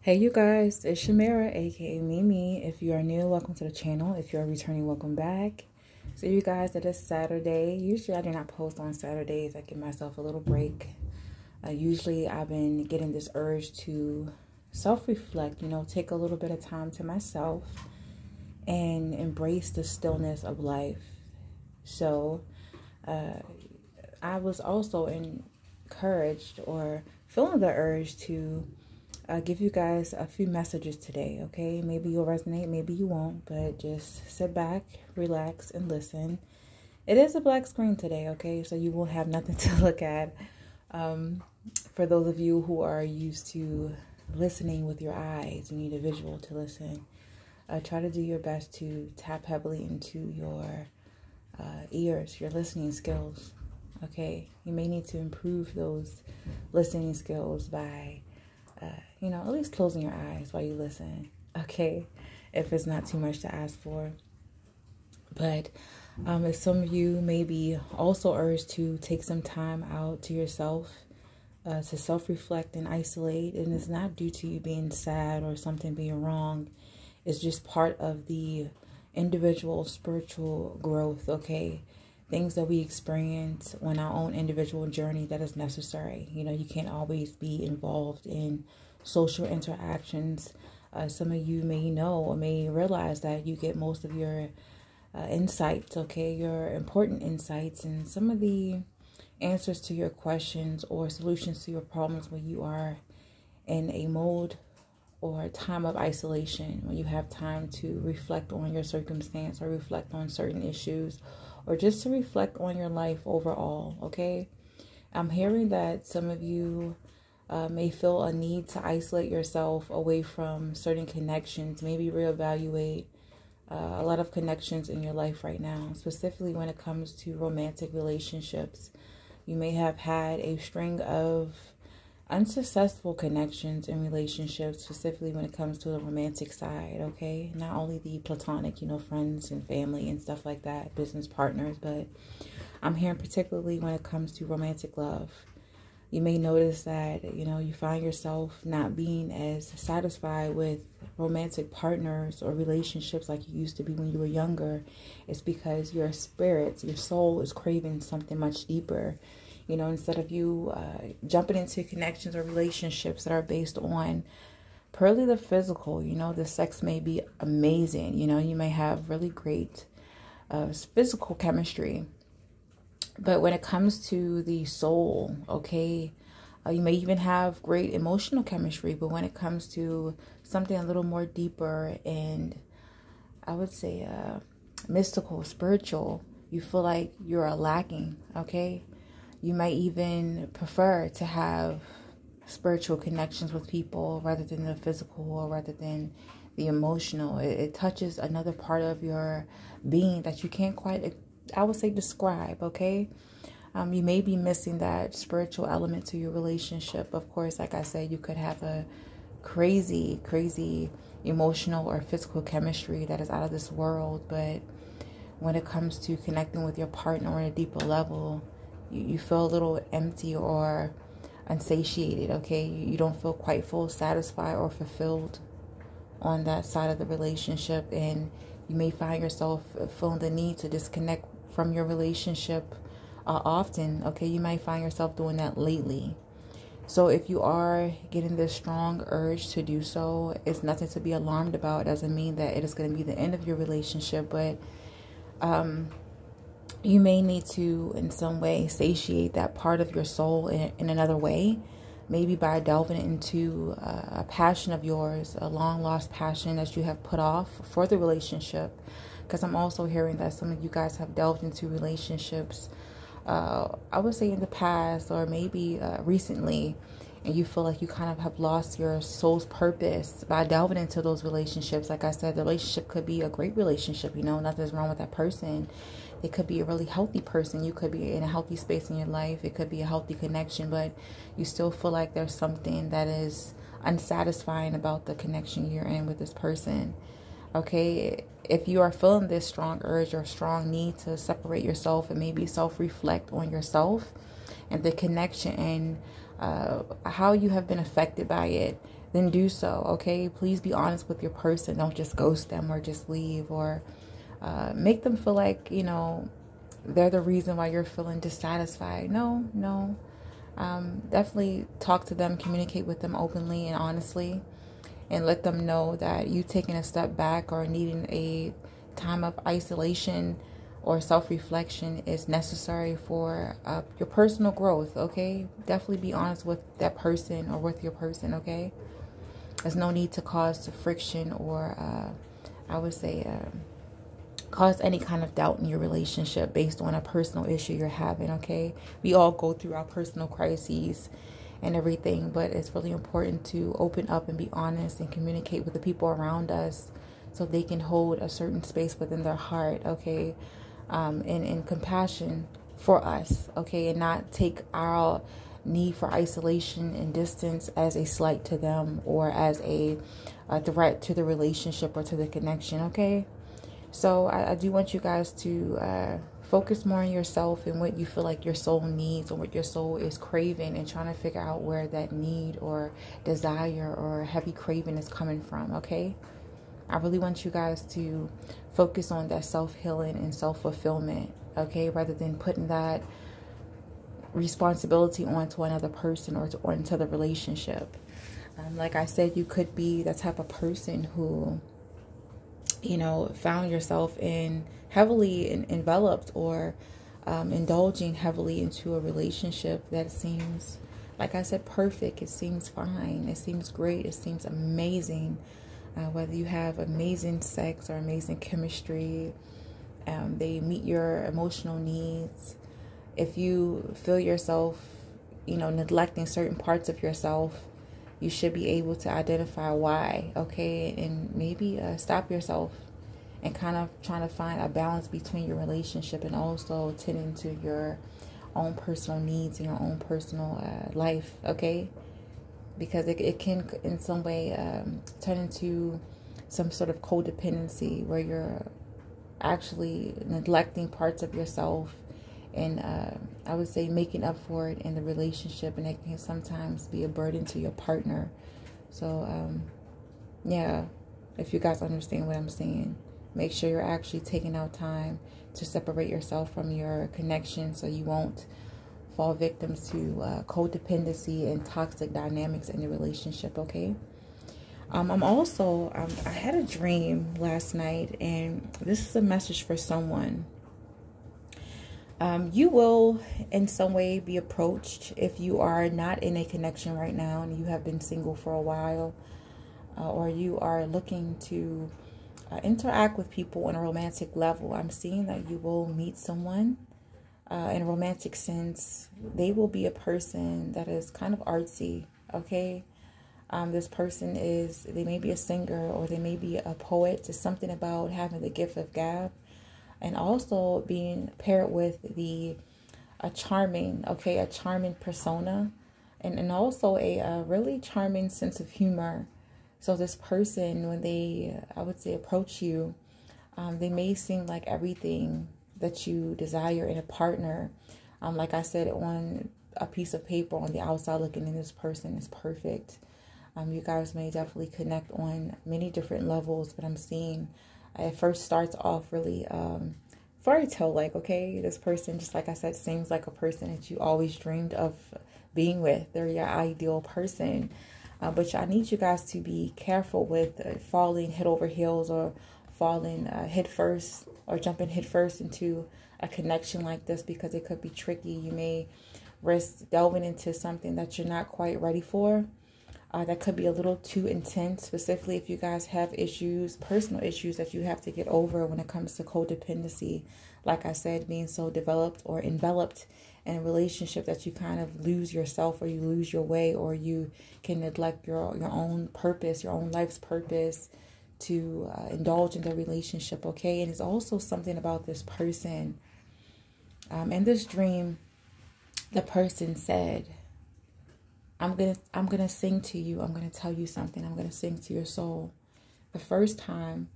Hey you guys, it's Shamira, aka Mimi. If you are new, welcome to the channel. If you are returning, welcome back. So you guys, it is Saturday. Usually I do not post on Saturdays. I give myself a little break. Usually I've been getting this urge to self-reflect, take a little bit of time to myself and embrace the stillness of life. So I was also encouraged or feeling the urge to give you guys a few messages today, okay? Maybe you'll resonate, maybe you won't, but just sit back, relax, and listen. It is a black screen today, okay? So you will have nothing to look at. For those of you who are used to listening with your eyes, you need a visual to listen. Try to do your best to tap heavily into your ears, your listening skills, okay? You may need to improve those listening skills by at least closing your eyes while you listen, okay? If it's not too much to ask for. But if some of you may be also urged to take some time out to yourself, to self-reflect and isolate, and it's not due to you being sad or something being wrong. It's just part of the individual spiritual growth, okay? Things that we experience on our own individual journey that is necessary. You can't always be involved in social interactions. Some of you may know or may realize that you get most of your insights, okay, your important insights and some of the answers to your questions or solutions to your problems when you are in a mode or a time of isolation, when you have time to reflect on your circumstance or reflect on certain issues or just to reflect on your life overall, okay? I'm hearing that some of you may feel a need to isolate yourself away from certain connections, maybe reevaluate a lot of connections in your life right now, specifically when it comes to romantic relationships. You may have had a string of unsuccessful connections in relationships, specifically when it comes to the romantic side, okay? Not only the platonic, friends and family and stuff like that, business partners, but I'm hearing particularly when it comes to romantic love. You may notice that, you find yourself not being as satisfied with romantic partners or relationships like you used to be when you were younger. It's because your spirit, your soul is craving something much deeper. Instead of you jumping into connections or relationships that are based on purely the physical, the sex may be amazing. You may have really great physical chemistry. But when it comes to the soul, okay, you may even have great emotional chemistry. But when it comes to something a little more deeper and I would say mystical, spiritual, you feel like you're lacking, okay? You might even prefer to have spiritual connections with people rather than the physical or rather than the emotional. It touches another part of your being that you can't quite, I would say, describe, okay? You may be missing that spiritual element to your relationship. Of course, like I said, you could have a crazy, crazy emotional or physical chemistry that is out of this world. But when it comes to connecting with your partner on a deeper level, you feel a little empty or unsatiated, okay? You don't feel quite full, satisfied, or fulfilled on that side of the relationship. And you may find yourself feeling the need to disconnect from your relationship often, okay? You might find yourself doing that lately. So if you are getting this strong urge to do so, it's nothing to be alarmed about. It doesn't mean that it is going to be the end of your relationship, but you may need to, in some way, satiate that part of your soul in another way. Maybe by delving into a passion of yours, a long-lost passion that you have put off for the relationship. Because I'm also hearing that some of you guys have delved into relationships, I would say in the past or maybe recently, and you feel like you kind of have lost your soul's purpose by delving into those relationships. Like I said, the relationship could be a great relationship, nothing's wrong with that person. It could be a really healthy person. You could be in a healthy space in your life. It could be a healthy connection, but you still feel like there's something that is unsatisfying about the connection you're in with this person. Okay, if you are feeling this strong urge or strong need to separate yourself and maybe self-reflect on yourself and the connection and how you have been affected by it, then do so, okay? Please be honest with your person. Don't just ghost them or just leave, or make them feel like, you know, they're the reason why you're feeling dissatisfied. No. Definitely talk to them, communicate with them openly and honestly, and let them know that you taking a step back or needing a time of isolation or self-reflection is necessary for your personal growth, okay? Definitely be honest with that person or with your person, okay? There's no need to cause friction or, I would say, cause any kind of doubt in your relationship based on a personal issue you're having, okay? We all go through our personal crises and everything, but it's really important to open up and be honest and communicate with the people around us so they can hold a certain space within their heart, okay? And compassion for us, okay? And not take our need for isolation and distance as a slight to them or as a threat to the relationship or to the connection, okay? So I do want you guys to focus more on yourself and what you feel like your soul needs or what your soul is craving, and trying to figure out where that need or desire or heavy craving is coming from, okay? I really want you guys to focus on that self-healing and self-fulfillment, okay? Rather than putting that responsibility onto another person or onto the relationship. Like I said, you could be the type of person who, you know, found yourself heavily enveloped or indulging heavily into a relationship that seems, like I said, perfect. It seems fine. It seems great. It seems amazing. Whether you have amazing sex or amazing chemistry, they meet your emotional needs. If you feel yourself, you know, neglecting certain parts of yourself, you should be able to identify why, okay? And maybe stop yourself and kind of trying to find a balance between your relationship and also tending to your own personal needs and your own personal life, okay? Because it can in some way turn into some sort of codependency where you're actually neglecting parts of yourself and I would say making up for it in the relationship, and it can sometimes be a burden to your partner. So yeah, if you guys understand what I'm saying, make sure you're actually taking out time to separate yourself from your connection so you won't fall victims to codependency and toxic dynamics in the relationship, okay? I'm also, I had a dream last night, and this is a message for someone. You will in some way be approached if you are not in a connection right now and you have been single for a while, or you are looking to interact with people on a romantic level. I'm seeing that you will meet someone in a romantic sense. They will be a person that is kind of artsy, okay? This person they may be a singer or they may be a poet. It's something about having the gift of gab. And also being paired with a charming persona, and also a really charming sense of humor. So this person, when they, I would say, approach you, they may seem like everything that you desire in a partner. Like I said, on a piece of paper on the outside looking in, this person is perfect. You guys may definitely connect on many different levels, but I'm seeing it first starts off really fairy tale like, okay? This person, just like I said, seems like a person that you always dreamed of being with. They're your ideal person. But I need you guys to be careful with falling head over heels or falling head first or jumping head first into a connection like this, because it could be tricky. You may risk delving into something that you're not quite ready for. That could be a little too intense, specifically if you guys have issues, personal issues that you have to get over when it comes to codependency. Like I said, being so developed or enveloped in a relationship that you kind of lose yourself, or you lose your way, or you can neglect your own purpose, your own life's purpose to indulge in the relationship, okay? And it's also something about this person. In this dream, the person said, I'm gonna sing to you. I'm gonna tell you something. I'm gonna sing to your soul. The first time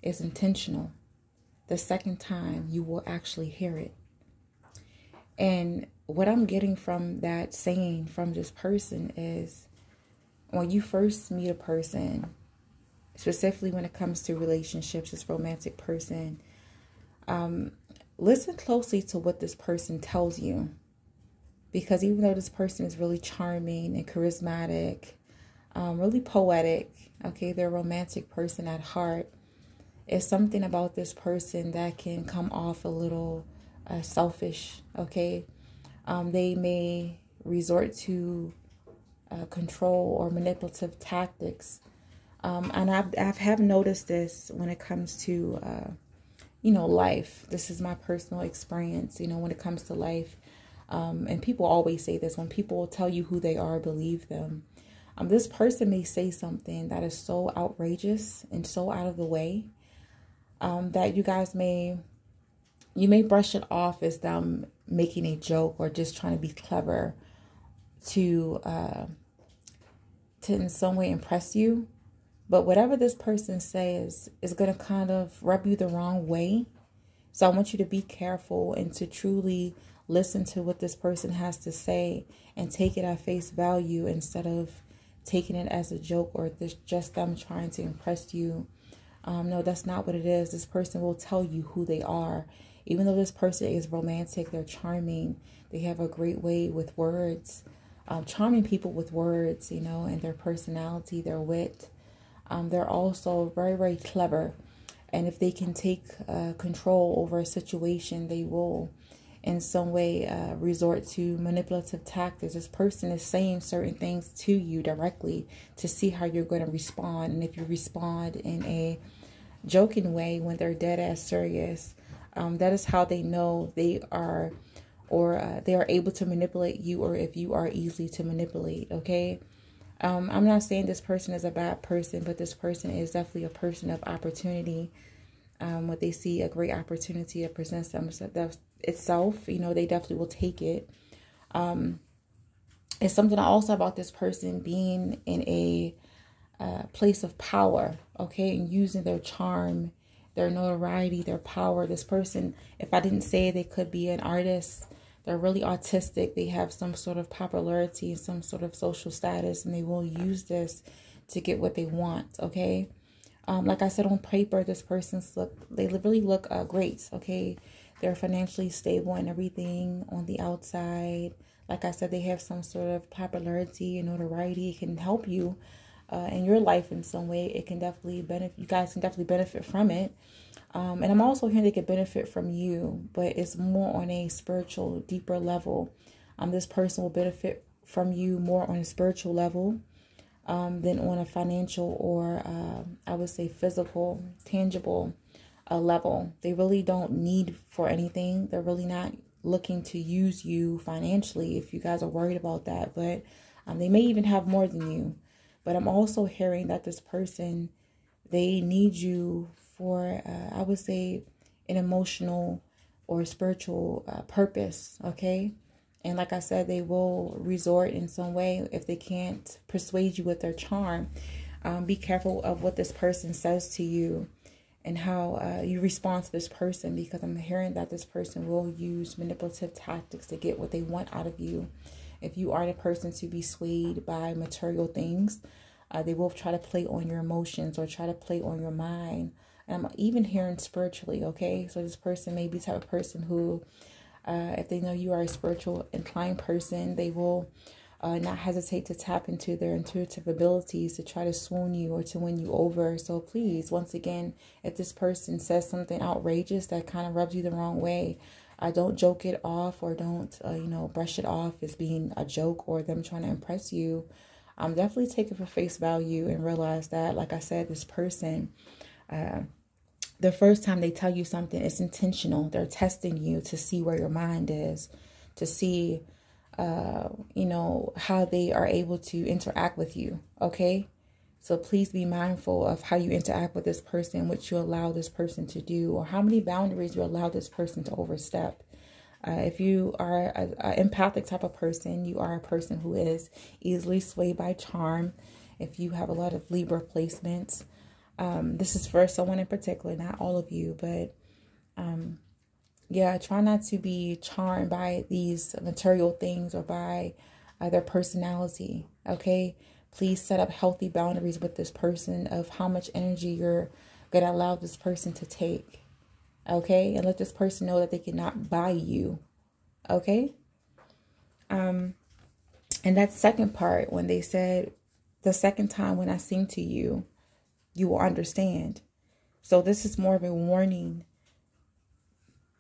is intentional. The second time you will actually hear it. And what I'm getting from that singing from this person is, when you first meet a person, specifically when it comes to relationships, this romantic person, listen closely to what this person tells you. Because even though this person is really charming and charismatic, really poetic, okay, they're a romantic person at heart, it's something about this person that can come off a little selfish, okay? They may resort to control or manipulative tactics. And I have noticed this when it comes to, life. This is my personal experience, when it comes to life. And people always say this, when people tell you who they are, believe them. This person may say something that is so outrageous and so out of the way that you may brush it off as them making a joke or just trying to be clever to in some way impress you. But whatever this person says is going to kind of rub you the wrong way. So I want you to be careful and to truly listen to what this person has to say and take it at face value instead of taking it as a joke or just them trying to impress you. No, that's not what it is. This person will tell you who they are. Even though this person is romantic, they're charming. They have a great way with words. Charming people with words, and their personality, their wit. They're also very, very clever. And if they can take control over a situation, they will in some way resort to manipulative tactics. This person is saying certain things to you directly to see how you're going to respond. And if you respond in a joking way when they're dead ass serious, that is how they know they are able to manipulate you, or if you are easy to manipulate, okay? I'm not saying this person is a bad person, but this person is definitely a person of opportunity. When they see a great opportunity that presents itself, they definitely will take it. It's something also about this person being in a place of power, okay, and using their charm, their notoriety, their power. This person, if I didn't say it, they could be an artist. They're really artistic. They have some sort of popularity, some sort of social status, and they will use this to get what they want, okay? Like I said, on paper, this person's they really look great, okay? They're financially stable and everything on the outside. Like I said, they have some sort of popularity and notoriety. It can help you in your life in some way. It can definitely benefit. You guys can definitely benefit from it. And I'm also hearing they could benefit from you, but it's more on a spiritual, deeper level. This person will benefit from you more on a spiritual level than on a financial or I would say physical, tangible level. They really don't need for anything. They're really not looking to use you financially, if you guys are worried about that. But they may even have more than you. But I'm also hearing that this person, they need you for, I would say, an emotional or spiritual purpose, okay? And like I said, they will resort in some way if they can't persuade you with their charm. Be careful of what this person says to you and how you respond to this person, because I'm hearing that this person will use manipulative tactics to get what they want out of you. If you are the person to be swayed by material things, they will try to play on your emotions or try to play on your mind. And I'm even hearing spiritually, okay? So this person may be the type of person who, if they know you are a spiritual inclined person, they will not hesitate to tap into their intuitive abilities to try to swoon you or to win you over. So please, once again, if this person says something outrageous that kind of rubs you the wrong way, don't joke it off or don't, brush it off as being a joke or them trying to impress you. Definitely take it for face value and realize that, like I said, this person, the first time they tell you something, it's intentional. They're testing you to see where your mind is, to see, how they are able to interact with you. Okay. So please be mindful of how you interact with this person, what you allow this person to do, or how many boundaries you allow this person to overstep. If you are an empathic type of person, you are a person who is easily swayed by charm. If you have a lot of Libra placements, this is for someone in particular, not all of you, but try not to be charmed by these material things or by their personality, okay? Please set up healthy boundaries with this person of how much energy you're going to allow this person to take. Okay? And let this person know that they cannot buy you. Okay? And that second part, when they said, the second time when I sing to you, you will understand. So this is more of a warning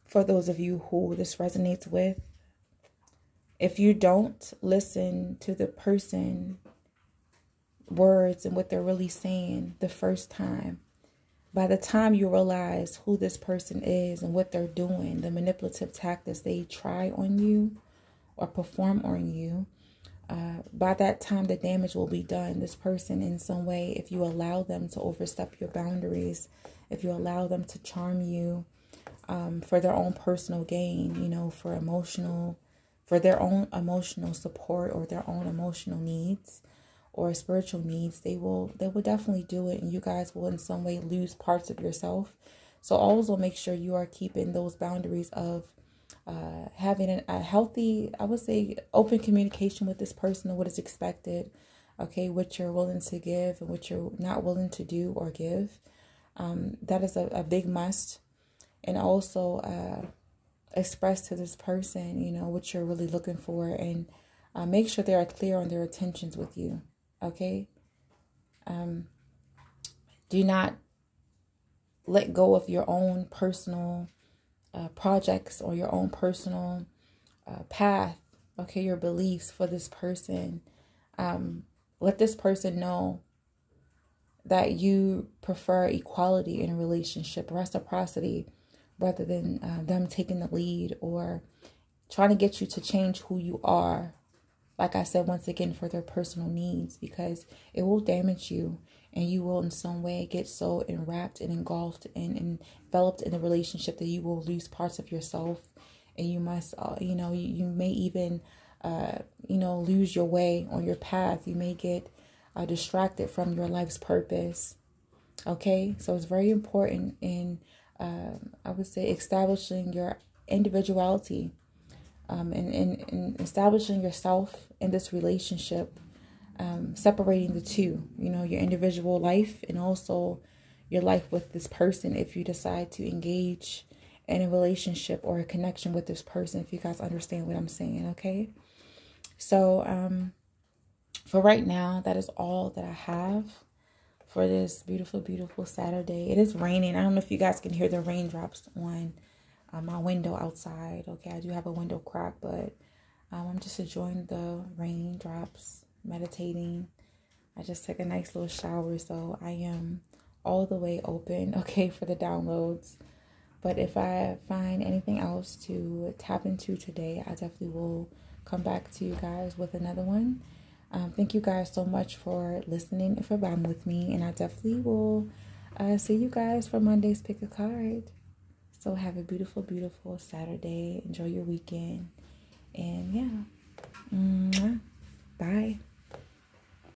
for those of you who this resonates with. If you don't listen to the person words and what they're really saying the first time, by the time you realize who this person is and what they're doing, the manipulative tactics they try on you or perform on you, by that time the damage will be done. This person in some way, if you allow them to overstep your boundaries, if you allow them to charm you for their own personal gain, you know, for their own emotional support or their own emotional needs or spiritual needs, they will definitely do it, and you guys will in some way lose parts of yourself. So always will make sure you are keeping those boundaries of having a healthy, I would say, open communication with this person of what is expected, okay, what you're willing to give and what you're not willing to do or give. That is a big must. And also express to this person, you know, what you're really looking for, and make sure they are clear on their intentions with you. Okay. Do not let go of your own personal projects or your own personal path. Okay. Your beliefs for this person. Let this person know that you prefer equality in a relationship, reciprocity, rather than them taking the lead or trying to get you to change who you are. Like I said, once again, for their personal needs, because it will damage you, and you will in some way get so enwrapped and engulfed and enveloped in the relationship that you will lose parts of yourself, and you must, you know, you may even, you know, lose your way on your path. You may get distracted from your life's purpose. Okay, so it's very important in, I would say, establishing your individuality. And establishing yourself in this relationship, separating the two, you know, your individual life and also your life with this person. If you decide to engage in a relationship or a connection with this person, if you guys understand what I'm saying. Okay. So, for right now, that is all that I have for this beautiful, beautiful Saturday. It is raining. I don't know if you guys can hear the raindrops on my window outside. Okay, I do have a window crack, but I'm just enjoying the raindrops, meditating. I just took a nice little shower, so I am all the way open, okay, for the downloads. But if I find anything else to tap into today, I definitely will come back to you guys with another one. Thank you guys so much for listening and for vibing with me, and I definitely will see you guys for Monday's Pick a Card. So have a beautiful, beautiful Saturday. Enjoy your weekend. And yeah. Bye.